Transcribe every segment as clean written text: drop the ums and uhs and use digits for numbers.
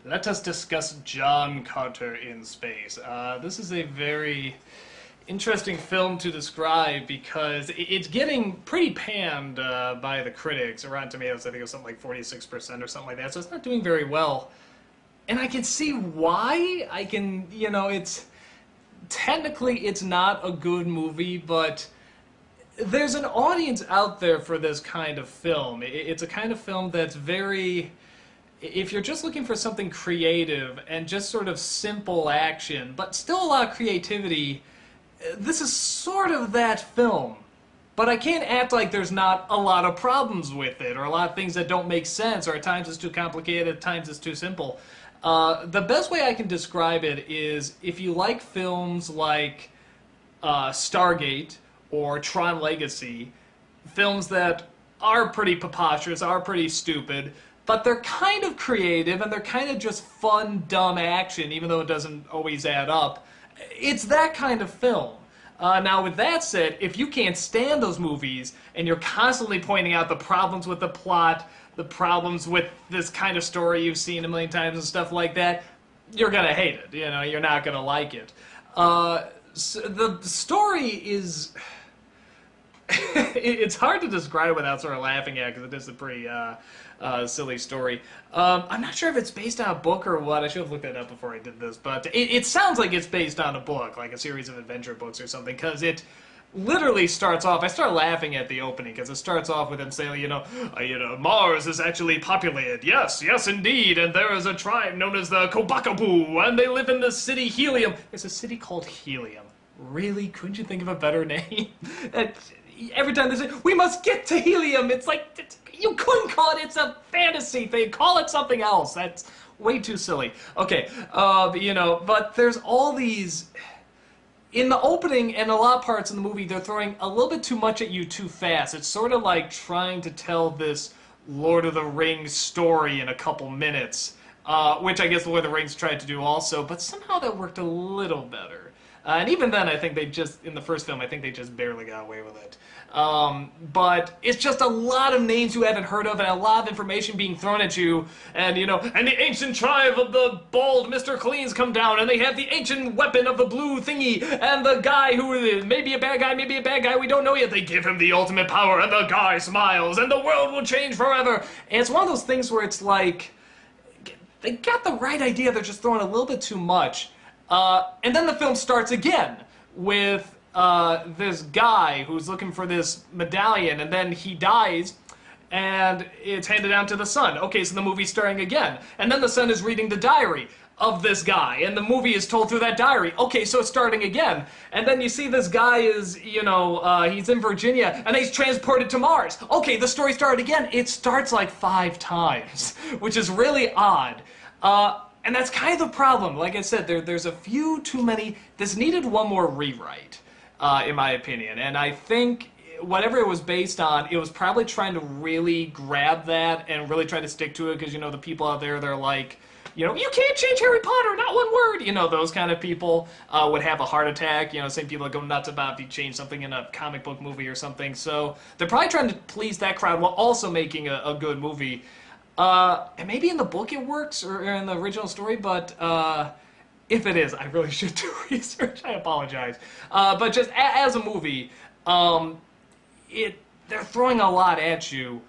let us discuss John Carter in Space. This is a very interesting film to describe because it's getting pretty panned by the critics. Rotten Tomatoes, I think it was something like 46% or something like that, so it's not doing very well. And I can see why. Technically it's not a good movie, but there's an audience out there for this kind of film. It's a kind of film that's very... If you're just looking for something creative and just sort of simple action, but still a lot of creativity, this is sort of that film. But I can't act like there's not a lot of problems with it, or a lot of things that don't make sense, or at times it's too complicated, at times it's too simple. The best way I can describe it is if you like films like Stargate or Tron Legacy, films that are pretty preposterous, are pretty stupid, but they're kind of creative and they're kind of just fun, dumb action, even though it doesn't always add up. It's that kind of film. Now, with that said, if you can't stand those movies and you're constantly pointing out the problems with the plot, the problems with this kind of story you've seen a million times and stuff like that, you're gonna hate it. You know, you're not gonna like it. So the story is... it's hard to describe without sort of laughing at, because it is a pretty silly story. I'm not sure if it's based on a book or what. I should have looked that up before I did this, but it sounds like it's based on a book, like a series of adventure books or something, because it literally starts off... I start laughing at the opening, because it starts off with him saying, Mars is actually populated. Yes, yes indeed, and there is a tribe known as the Kobakaboo, and they live in the city Helium. There's a city called Helium. Really? Couldn't you think of a better name? Every time they say, we must get to Helium, it's like, you couldn't call it, it's a fantasy thing, call it something else. That's way too silly. Okay, but there's all these... In the opening and a lot of parts in the movie, they're throwing a little bit too much at you too fast. It's sort of like trying to tell this Lord of the Rings story in a couple minutes, which I guess Lord of the Rings tried to do also, but somehow that worked a little better. And even then, I think in the first film, I think they just barely got away with it. But it's just a lot of names you haven't heard of and a lot of information being thrown at you. And, and the ancient tribe of the bald Mr. Cleans come down, and they have the ancient weapon of the blue thingy, and the guy who is maybe a bad guy, we don't know yet. They give him the ultimate power, and the guy smiles, and the world will change forever. And it's one of those things where it's like, they got the right idea, they're just throwing a little bit too much. And then the film starts again with this guy who's looking for this medallion, and then he dies, and it's handed down to the son. Okay, so the movie's starting again. And then the son is reading the diary of this guy, and the movie is told through that diary. Okay, so it's starting again. And then you see this guy is, he's in Virginia, and he's transported to Mars. Okay, the story started again. It starts like 5 times, which is really odd. And that's kind of the problem. Like I said, there's a few too many. This needed one more rewrite, in my opinion. And I think whatever it was based on, it was probably trying to really grab that and really try to stick to it, because, the people out there, they're like, you can't change Harry Potter, not one word. Those kind of people would have a heart attack. Same people that go nuts about if you change something in a comic book movie or something. So they're probably trying to please that crowd while also making a good movie. And maybe in the book it works, or in the original story, but if it is, I really should do research. I apologize. But just as a movie, they're throwing a lot at you.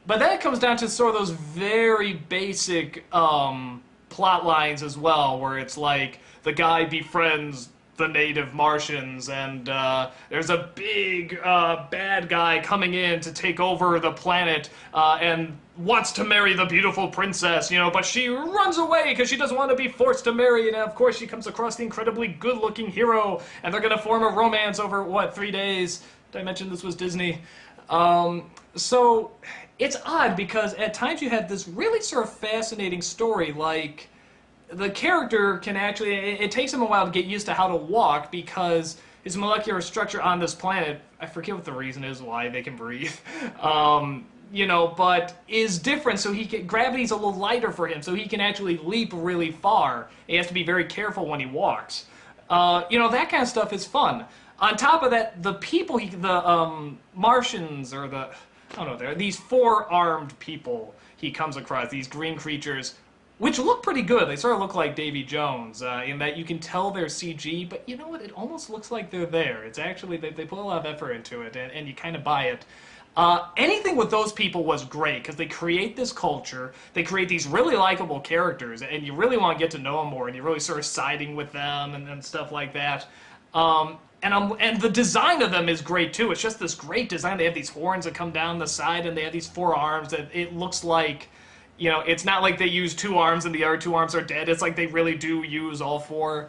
But then it comes down to sort of those very basic plot lines as well, where it's like the guy befriends the native Martians, and there's a big bad guy coming in to take over the planet, and wants to marry the beautiful princess, but she runs away because she doesn't want to be forced to marry, and of course she comes across the incredibly good-looking hero, and they're going to form a romance over, 3 days? Did I mention this was Disney? So it's odd, because at times you have this really sort of fascinating story, like... The character can actually... It takes him a while to get used to how to walk, because his molecular structure on this planet, I forget what the reason is why they can breathe, but is different, so gravity's a little lighter for him, so he can actually leap really far. He has to be very careful when he walks. That kind of stuff is fun. On top of that, the people, the Martians, or these 4-armed people he comes across, these green creatures, which look pretty good. They sort of look like Davy Jones in that you can tell they're CG, but you know what? It almost looks like they're there. It's actually, they put a lot of effort into it, and you kind of buy it. Anything with those people was great because they create this culture, they create these really likable characters, and you really want to get to know them more, and you're really sort of siding with them and stuff like that. And the design of them is great too. It's just this great design. They have these horns that come down the side, and they have these four arms that it looks like, you know, it's not like they use two arms and the other two arms are dead. It's like they really do use all four.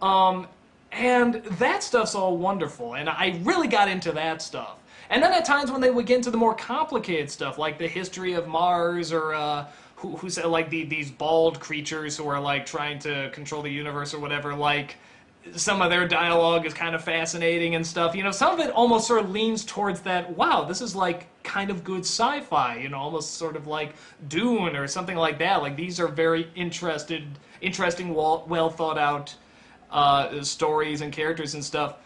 And that stuff's all wonderful, and I really got into that stuff. And then at times when they would get into the more complicated stuff, like the history of Mars, or who said like these bald creatures who are like trying to control the universe or whatever, like some of their dialogue is kind of fascinating and stuff. You know, some of it almost sort of leans towards that, wow, this is like kind of good sci-fi, you know, almost sort of like Dune or something like that. Like these are very interesting, well thought out stories and characters and stuff.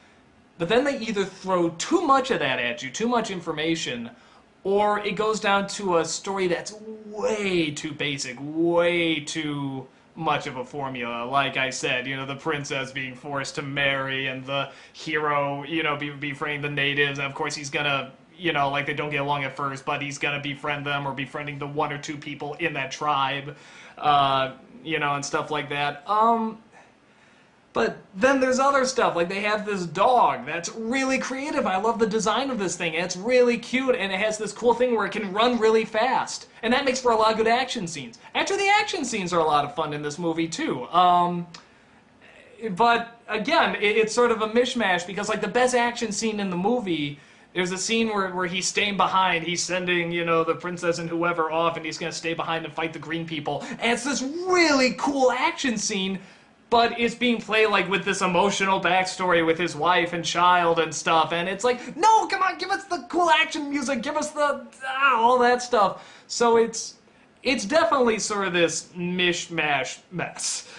But then they either throw too much of that at you, too much information, or it goes down to a story that's way too basic, way too much of a formula. Like I said, you know, the princess being forced to marry, and the hero, you know, befriending the natives, and of course he's gonna, you know, like they don't get along at first, but he's gonna befriend them, or befriending the one or two people in that tribe, you know, and stuff like that. But then there's other stuff, like they have this dog that's really creative. I love the design of this thing, and it's really cute, and it has this cool thing where it can run really fast. And that makes for a lot of good action scenes. Actually, the action scenes are a lot of fun in this movie, too. But, again, it's sort of a mishmash, because, like, the best action scene in the movie, there's a scene where he's staying behind. He's sending, you know, the princess and whoever off, and he's going to stay behind and fight the green people. And it's this really cool action scene, but it's being played like with this emotional backstory with his wife and child and stuff, and it's like, no, come on, give us the cool action music, give us the all that stuff. So it's definitely sort of this mishmash mess.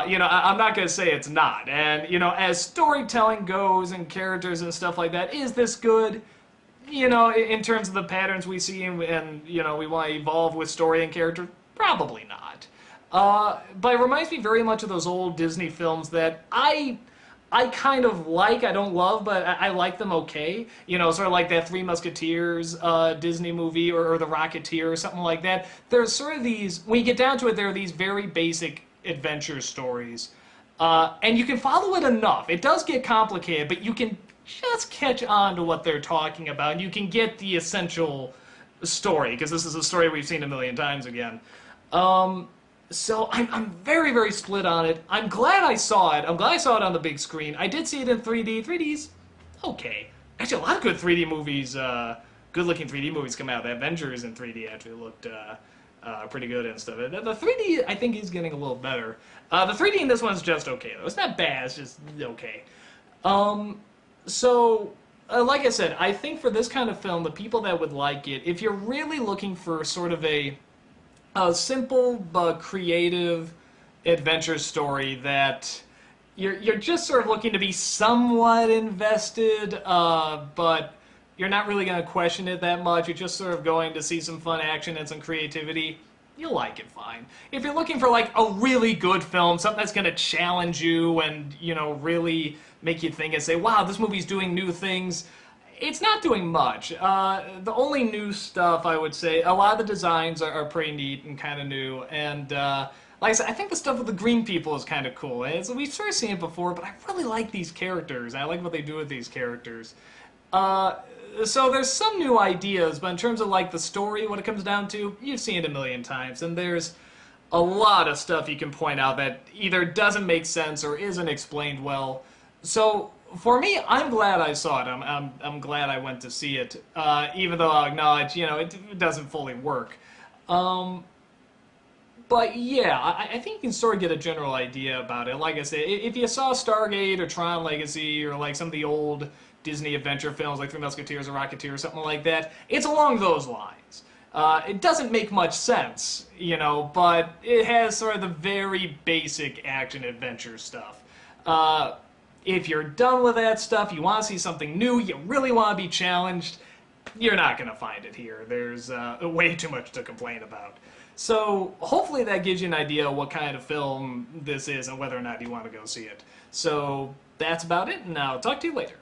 You know, I'm not gonna say it's not, and you know, as storytelling goes and characters and stuff like that, is this good? You know, in terms of the patterns we see, and you know, we want to evolve with story and character, probably not. But it reminds me very much of those old Disney films that I kind of like. I don't love, but I like them okay. You know, sort of like that Three Musketeers Disney movie, or The Rocketeer, or something like that. There's sort of these, when you get down to it, there are these very basic adventure stories. And you can follow it enough. It does get complicated, but you can just catch on to what they're talking about, and you can get the essential story, because this is a story we've seen a million times again. So I'm very, very split on it. I'm glad I saw it. I'm glad I saw it on the big screen. I did see it in 3D. 3D's okay. Actually, a lot of good 3D movies, good-looking 3D movies come out. The Avengers in 3D actually looked pretty good and stuff. The 3D, I think, is getting a little better. The 3D in this one's just okay, though. It's not bad. It's just okay. So, like I said, I think for this kind of film, the people that would like it, if you're really looking for sort of a simple but creative adventure story that you're just sort of looking to be somewhat invested, but you're not really going to question it that much. You're just sort of going to see some fun action and some creativity. You'll like it fine. If you're looking for like a really good film, something that's going to challenge you and, you know, really make you think and say, wow, this movie's doing new things, it's not doing much. The only new stuff, I would say, a lot of the designs are pretty neat and kind of new, and like I said, I think the stuff with the green people is kind of cool. We've sort of seen it before, but I really like these characters. I like what they do with these characters. So there's some new ideas, but in terms of like the story, what it comes down to, you've seen it a million times, and there's a lot of stuff you can point out that either doesn't make sense or isn't explained well. So for me, I'm glad I saw it. I'm glad I went to see it, even though I'll acknowledge, you know, it doesn't fully work. But yeah, I think you can sort of get a general idea about it. Like I said, if you saw Stargate or Tron Legacy or like some of the old Disney adventure films like Three Musketeers or Rocketeer or something like that, it's along those lines. It doesn't make much sense, you know, but it has sort of the very basic action adventure stuff. If you're done with that stuff, you want to see something new, you really want to be challenged, you're not going to find it here. There's way too much to complain about. So hopefully that gives you an idea what kind of film this is and whether or not you want to go see it. So that's about it, and I'll talk to you later.